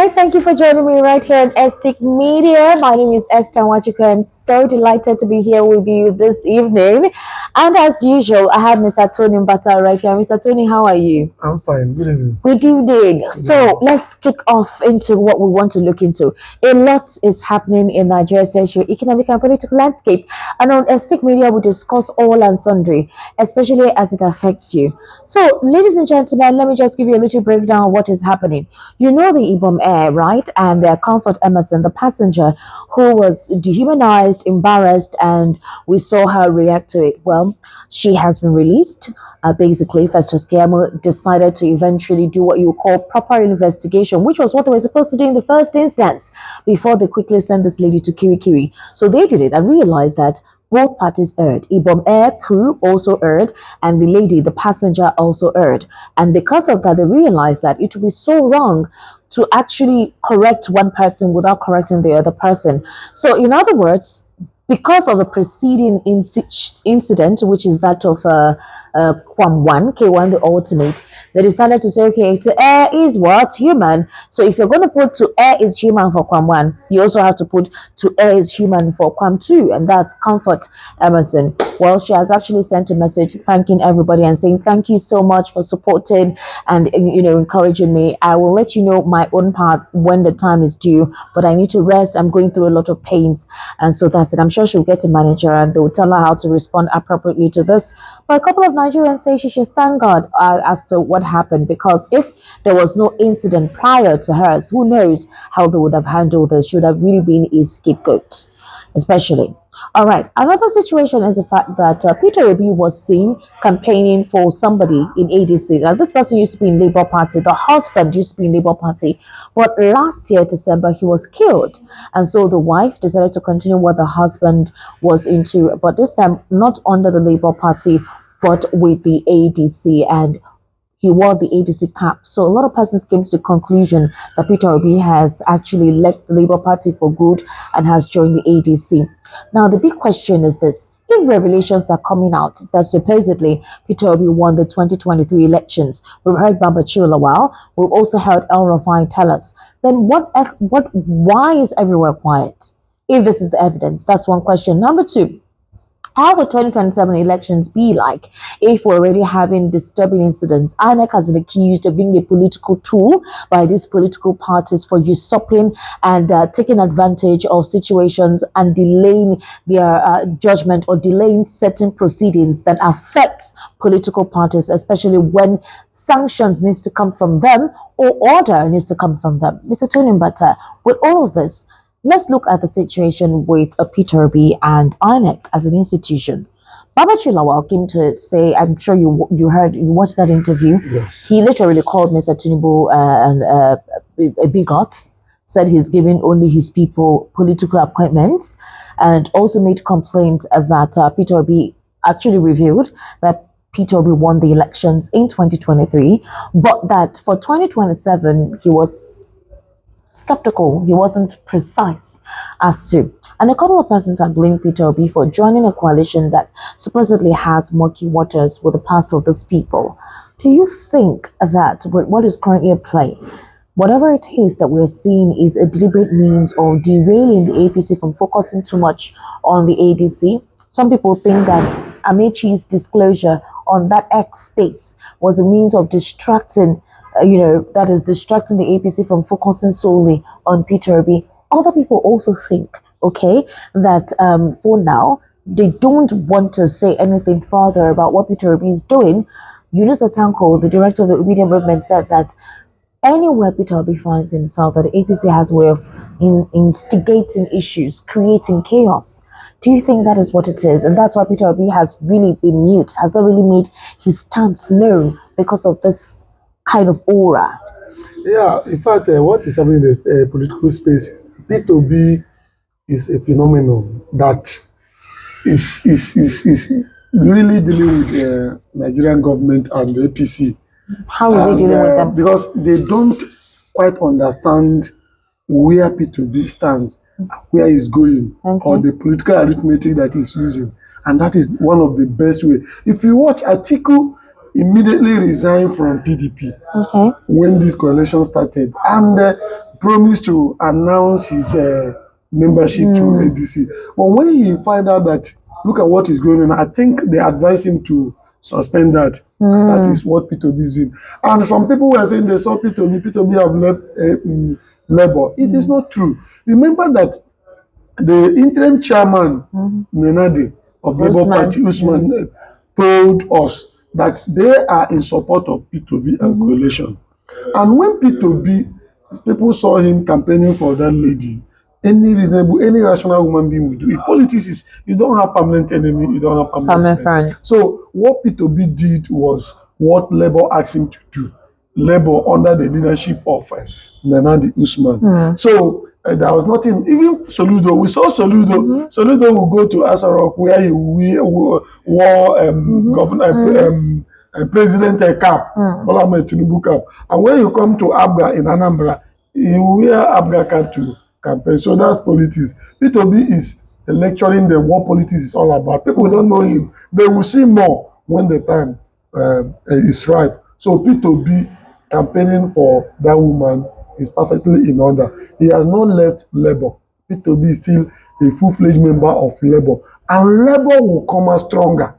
right, thank you for joining me right here at Estic Media. My name is Esther Wachiko. I'm so delighted to be here with you this evening. And as usual, I have Mr. Tony Mbata right here. Mr. Tony, how are you? I'm fine. Good evening. Good evening. So let's kick off into what we want to look into. A lot is happening in Nigeria's socio-economic and political landscape. And on Estic Media, we discuss all and sundry, especially as it affects you. So, ladies and gentlemen, let me just give you a little breakdown of what is happening. You know the Ibom Air, right? And their Comfort Emerson, the passenger who was dehumanized, embarrassed, and we saw her react to it. Well, she has been released. Basically, Festus Keyamo decided to eventually do what you call proper investigation, which was what they were supposed to do in the first instance before they quickly sent this lady to Kirikiri. So they did it and realized that both parties erred. Ibom Air crew also erred, and the lady, the passenger, also erred. And because of that, they realized that it would be so wrong to actually correct one person without correcting the other person. So, in other words, because of the preceding incident, which is that of Kwam1, K1, the ultimate, they decided to say, okay, to air is what? Human. So if you're going to put to air is human for Kwam1, you also have to put to air is human for Kwam2, and that's Comfort Emerson. Well, she has actually sent a message thanking everybody and saying, thank you so much for supporting and, encouraging me. I will let you know my own part when the time is due, but I need to rest. I'm going through a lot of pains. And so that's it. I'm sure she'll get a manager and they'll tell her how to respond appropriately to this. But a couple of Nigerians say she should thank God as to what happened, because if there was no incident prior to hers, who knows how they would have handled this. She would have really been a scapegoat, especially. All right. Another situation is the fact that Peter Obi was seen campaigning for somebody in ADC. Now, this person used to be in Labour Party. The husband used to be in Labour Party. But last year, December, he was killed. And so the wife decided to continue what the husband was into, but this time not under the Labour Party, but with the ADC. And he wore the ADC cap. So a lot of persons came to the conclusion that Peter Obi has actually left the Labour Party for good and has joined the ADC. Now, the big question is this. If revelations are coming out that supposedly Peter Obi won the 2023 elections, we've heard Baba Chilawal, we've also heard El Rafai tell us, then why is everywhere quiet? If this is the evidence, that's one question. Number two, how would 2027 elections be like if we're already having disturbing incidents? INEC has been accused of being a political tool by these political parties for usurping and taking advantage of situations and delaying their judgment or delaying certain proceedings that affects political parties, especially when sanctions needs to come from them or order needs to come from them. Mr. Tony Mbata, with all of this, let's look at the situation with Peter Obi and INEC as an institution. Baba Chilawal came to say, I'm sure you watched that interview. Yeah. He literally called Mr. Tinubu a bigot, said he's giving only his people political appointments, and also made complaints that Peter Obi actually revealed that Peter Obi won the elections in 2023, but that for 2027 he was skeptical. He wasn't precise as to. And a couple of persons have blamed Peter Obi for joining a coalition that supposedly has murky waters with the past of these people. Do you think that with what is currently at play, whatever it is that we're seeing is a deliberate means of derailing the APC from focusing too much on the ADC? Some people think that Amechi's disclosure on that X space was a means of distracting that is distracting the APC from focusing solely on Peter Obi. Other people also think, that for now, they don't want to say anything further about what Peter Obi is doing. Eunice Atanko, the director of the Obedient Movement, said that anywhere Peter Obi finds himself, that the APC has a way of instigating issues, creating chaos. Do you think that is what it is? And that's why Peter Obi has really been mute, has not really made his stance known because of this kind of aura. Yeah, in fact, what is happening in the political space is P2B is a phenomenon that is really dealing with the Nigerian government and the APC. How is he dealing with them? Because they don't quite understand where P2B stands, where he's going, or the political arithmetic that he's using. And that is one of the best ways. If you watch Atiku immediately resigned from PDP when this coalition started. And promised to announce his membership to ADC. But when he find out that, look at what is going on, I think they advised him to suspend that. That is what P2B is doing. And some people were saying they saw P2B have left Labour. It is not true. Remember that the interim chairman, Nenadi, of the Labour Party, Usman, told us that they are in support of P2B and coalition. And when P2B, people saw him campaigning for that lady, any reasonable, any rational human being would do it. Politics is, you don't have permanent enemy, you don't have permanent friends. So what P2B did was what Labour asked him to do. Labour under the leadership of Nenadi Usman. So there was nothing, even Soludo, we saw Soludo. Soludo will go to Asarok where he wore governor, president cap, Bola Ahmed Tinubu cap. And when you come to Abga in Anambra, he will wear Abga cap to campaign. So that's politics. P2B is lecturing them what politics is all about. People don't know him. They will see more when the time is ripe. So P2B campaigning for that woman is perfectly in order. He has not left Labour. P2B is still a full-fledged member of Labour. And Labour will come out stronger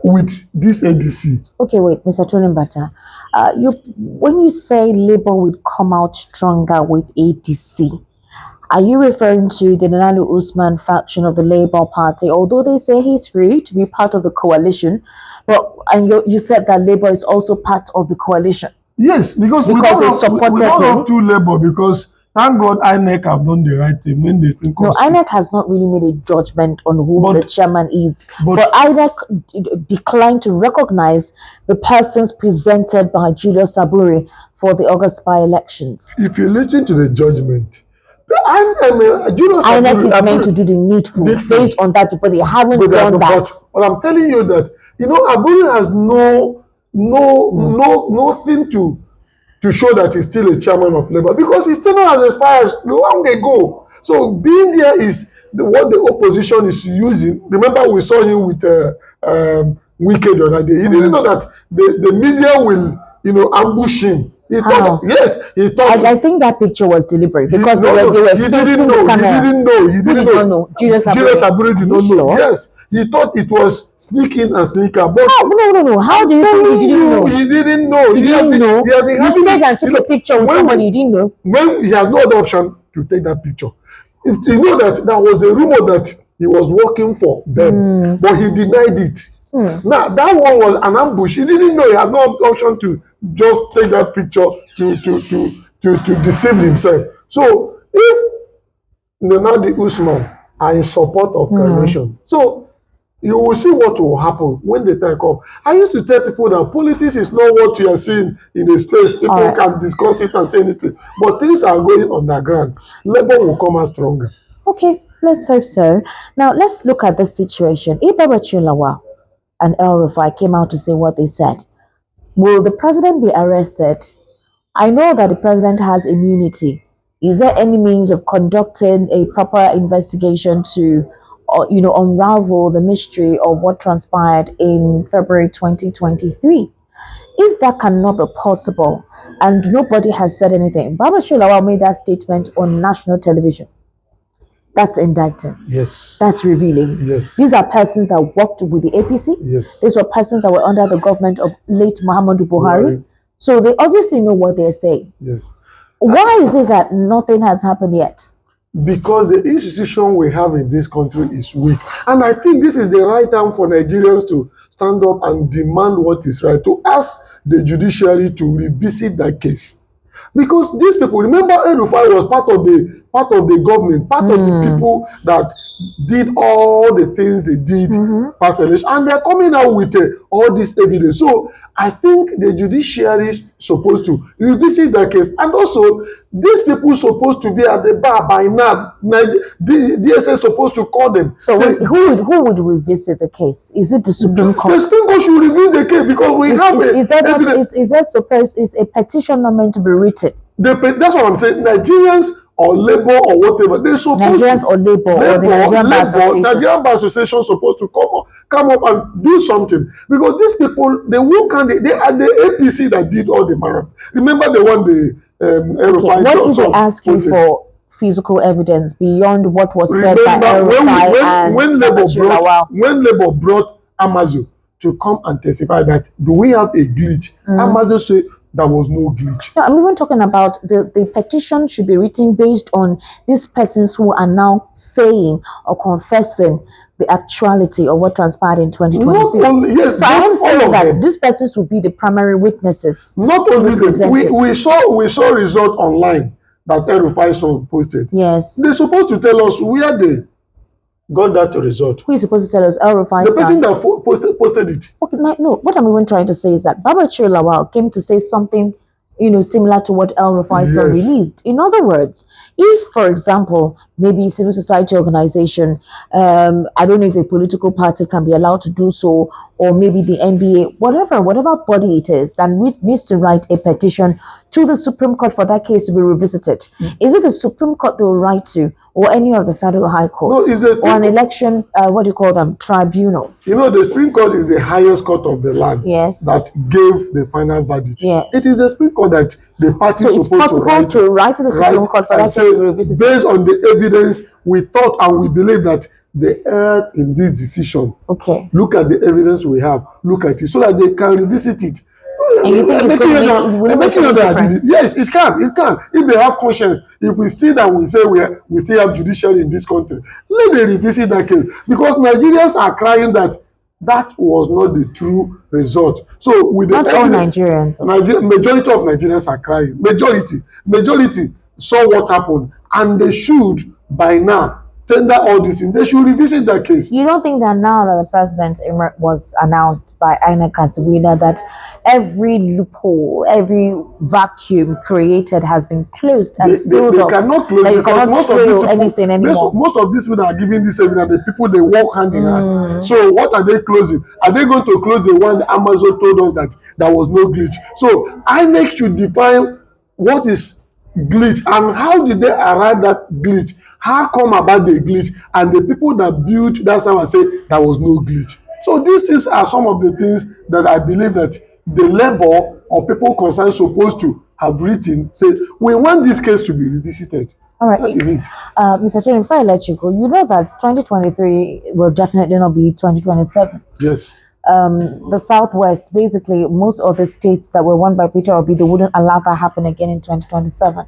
with this ADC. Okay, wait, Mr. Tonimbata. When you say Labour would come out stronger with ADC, are you referring to the Nenadi Usman faction of the Labour Party? Although they say he's free to be part of the coalition, and you said that Labour is also part of the coalition. Yes, because we don't have two Labour, because thank God INEC have done the right thing when they think. No, INEC has not really made a judgment on who the chairman is. But INEC declined to recognize the persons presented by Julius Saburi for the August by-elections. If you listen to the judgment, INEC is meant to do the needful based on that, but they haven't done that. But I'm telling you that, Aburi has nothing to show that he's still a chairman of Labour, because his tenure has expired long ago. So being there is what the opposition is using. Remember, we saw him with Wike the other day. He didn't know that the media will, ambush him. He thought, yes, he thought. I think that picture was deliberate, because they were he didn't know. He didn't know. Julius Aburi did not know. Yes, he thought it was sneak in and sneak out. But no. How do you think he didn't know? He didn't know. He didn't know. You stayed and took a picture with somebody you didn't know. When he has no other option to take that picture. You know that there was a rumor that he was working for them, but he denied it. Now, that one was an ambush. He didn't know. He had no option to just take that picture to deceive himself. So, if Nenadi Usman are in support of coalition, so you will see what will happen when the time comes. I used to tell people that politics is not what you are seeing in a space. People can discuss it and say anything. But things are going underground. Labour will come out stronger. Okay, let's hope so. Now, let's look at this situation. Ibom and El Rufai came out to say what they said. Will the president be arrested? I know that the president has immunity. Is there any means of conducting a proper investigation to, unravel the mystery of what transpired in February 2023? If that cannot be possible, and nobody has said anything, Baba Shulawa made that statement on national television. That's indicting. Yes. That's revealing. Yes. These are persons that worked with the APC. Yes. These were persons that were under the government of late Muhammadu Buhari. So they obviously know what they're saying. Yes. Why is it that nothing has happened yet? Because the institution we have in this country is weak. And I think this is the right time for Nigerians to stand up and demand what is right, to ask the judiciary to revisit that case. Because these people, remember, El Rufai was part of the government, part of the people that did all the things they did past election, and they're coming out with all this evidence. So I think the judiciary is supposed to revisit that case, and also these people supposed to be at the bar by now. The DSS supposed to call them. So who would revisit the case? Is it the Supreme Court? The Supreme Court should revisit the case, because we have is a petition not meant to be written? That's what I'm saying. Nigerians or labor or whatever, they supposed Nigerians to, or labor or the Nigerian Bar Association. Nigerian Bar Association supposed to come up and do something, because these people, they won't they are the APC that did all the marathon. Remember the one Okay, what if they ask you for physical evidence beyond what was said by El-Rufai and when Labour brought Amazo to come and testify that do we have a glitch? Amazo said there was no glitch. No, I'm even talking about the petition should be written based on these persons who are now saying or confessing the actuality of what transpired in 2023. Not only, yes, so I am saying that them. These persons will be the primary witnesses. Not only them, we saw result online that El-Rufai son posted. Yes. They're supposed to tell us where they got that result. Who is supposed to tell us? El-Rufai. The person that posted it. Okay, no, what I'm even trying to say is that Babachir Lawal came to say something, similar to what El-Rufai son released. In other words, if, for example, maybe civil society organization, I don't know if a political party can be allowed to do so, or maybe the NBA, whatever body it is that needs to write a petition to the Supreme Court for that case to be revisited. Is it the Supreme Court they will write to, or any of the Federal High Court, or an election, tribunal? The Supreme Court is the highest court of the land. Yes. That gave the final verdict. Yes. It is the Supreme Court that the party is supposed to write to the Supreme Court for that case to be revisited. Based on the evidence, we thought and we believe that they erred in this decision. Okay. Look at the evidence we have. Look at it so that they can revisit it. And you think it's making a difference? Yes, it can. It can. If they have conscience, if we see that we say we still have judiciary in this country, let them revisit that case. Because Nigerians are crying that was not the true result. So with not all Nigerians. Majority of Nigerians are crying. Majority saw what happened, and they should by now tender all this in. They should revisit that case. You don't think that now that the president was announced by INEC as the winner, that every loophole, every vacuum created has been closed and sealed off? They cannot close it because most of these people that are giving this evidence, the people they work hand in hand. So what are they closing? Are they going to close the one Amazon told us that there was no glitch? So INEC should define what is glitch and how did they arrive that glitch? How come about the glitch? And the people that built that server say there was no glitch. So these things are some of the things that I believe that the labor or people concerned supposed to have written, say we want this case to be revisited. All right. That is it. Mr. Tony, before I let you go, you know that 2023 will definitely not be 2027. Yes. The Southwest, basically, most of the states that were won by Peter Obi, they wouldn't allow that happen again in 2027.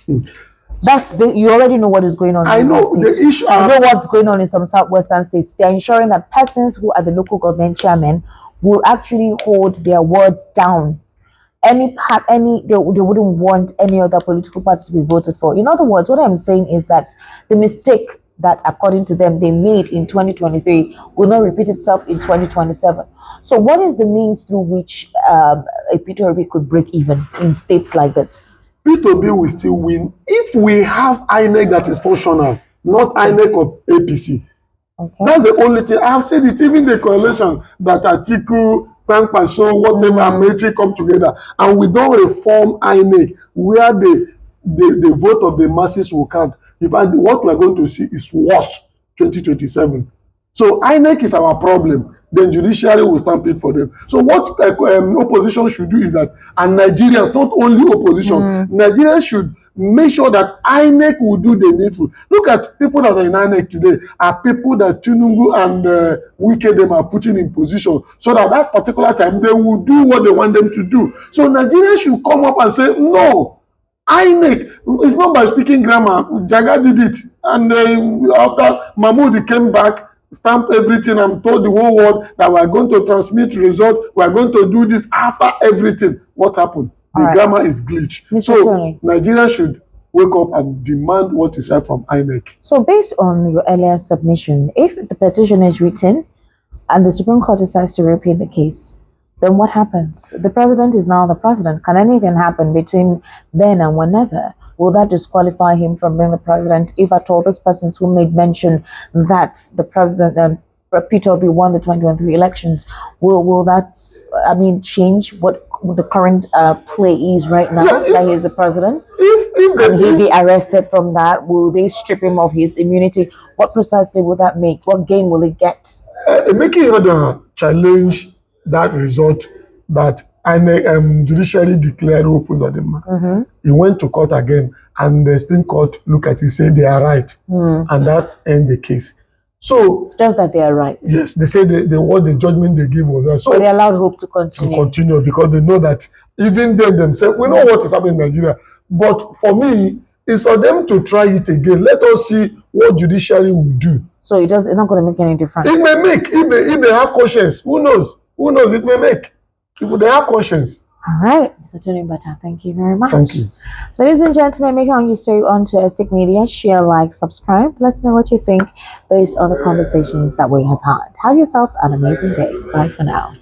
You already know what is going on. I know the issue. You know what's going on in some Southwestern states. They're ensuring that persons who are the local government chairmen will actually hold their words down. They wouldn't want any other political party to be voted for. In other words, what I'm saying is that the mistake that, according to them, they made in 2023 will not repeat itself in 2027. So what is the means through which a Peter Obi could break even in states like this? Peter Obi will still win if we have INEC that is functional, not INEC of APC. Okay. That's the only thing. I have said it, even the coalition that Atiku, Pankpaso, whatever, Amechi come together, and we don't reform INEC, where the vote of the masses will count. In fact, what we are going to see is worse 2027. So INEC is our problem. Then judiciary will stamp it for them. So what opposition should do is that, and Nigerians, not only opposition, Nigerians should make sure that INEC will do the needful. Look at people that are in INEC today are people that Tinubu and Wike them are putting in position so that that particular time they will do what they want them to do. So Nigerians should come up and say, no, INEC, it's not by speaking grammar. Jaga did it. And after Mahmoud came back, stamped everything and told the whole world that we are going to transmit results, we are going to do this after everything. What happened? The grammar is glitch. So Nigerians should wake up and demand what is right from INEC. So based on your earlier submission, if the petition is written and the Supreme Court decides to repeat the case, then what happens? The president is now the president. Can anything happen between then and whenever? Will that disqualify him from being the president if at all those persons who made mention that the president, Peter Obi, won the 2023 elections, will that, change what the current play is right now Yeah, that he's the president? if And he'll they, be arrested from that. Will they strip him of his immunity? What precisely will that make? What gain will he get? Making Oda challenge that result that judiciary declared Opuzadema. Mm-hmm. He went to court again, and the Supreme Court look at it, say they are right, and that end the case. So Just that they are right. yes, they say what the judgment they give was right. So But they allowed hope to to continue. continue because they know that even them themselves, we know what is happening in Nigeria. But for me, it's for them to try it again. Let us see what judiciary will do. So it's not going to make any difference. It may make, if they have conscience, who knows? Who knows? It may make. If they have conscience. All right, Mr. Tony Bata, thank you very much. Thank you. Ladies and gentlemen, make sure you stay on to Estate Media, share, like, subscribe. Let's know what you think based on the conversations that we have had. Have yourself an amazing day. Bye for now.